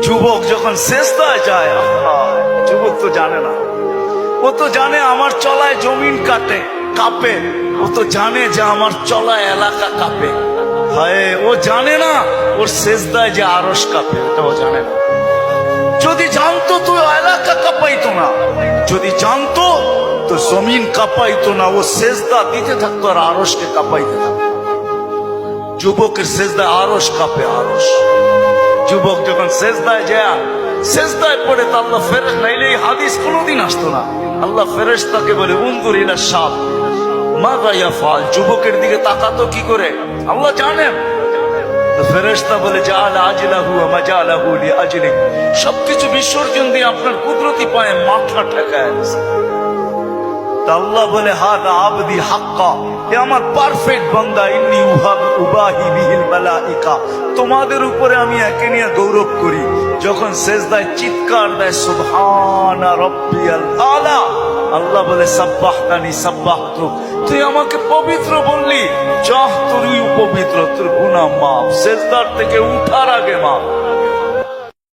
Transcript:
যুবক যখন সেজদায় যায়, যুবক তো জানে না, ও তো জানে আমার চলায় জমিন কাঁপে, ও তো জানে যে আমার চলায় এলাকা কাঁপে। হায়, ও জানে না ওর সেজদায় যে আরশ কাঁপে, এটা ও জানে না। যদি জানতো তো এলাকা কাঁপাইতো না, যদি জানতো তো জমিন কাঁপাইতো না। ও সেজদা দিতে থাকতো আর আরশকে কাঁপাইতে থাকতো। যুবকের সেজদায় আরশ কাঁপে, আরশ। যুবক যখন সেজদায় যায়, সেজদায় পড়ে তো আল্লাহ ফেরেশতা, নাইলে এই হাদিস কোনোদিন আসতো না। আল্লাহ ফেরেশতাকে বলে উনজুর ইলা শাব মাযা ইয়াফআল, যুবকের দিকে তাকাতো কি করে আল্লাহ জানেন। তো ফেরেশতা বলে জাআলা আজলাহু ওয়া মাজালাহু লিআজলিক, সবকিছু বিসর্জন দিয়ে আপনার কুদরতি পায়ে মাথা ঠেকায় দিয়েছে। আল্লাহ বলে হাদা আবদি হাক্কা, এ আমার পারফেক্ট বান্দা। ইন্নী উবাহি বিহিল মালাইকা, তোমাদের উপরে আমি একে নিয়ে গৌরব করি। যখন সেজদায় চিৎকার দেয় সুবহানা রাব্বিয়াল আলা, আল্লাহ বলে সাব্বাহতানি সাব্বাহতু, তুই আমাকে পবিত্র বললি, যাহ তুই পবিত্র, তোর গুনাহ মাফ। সেজদার থেকে উঠার আগে মাফ।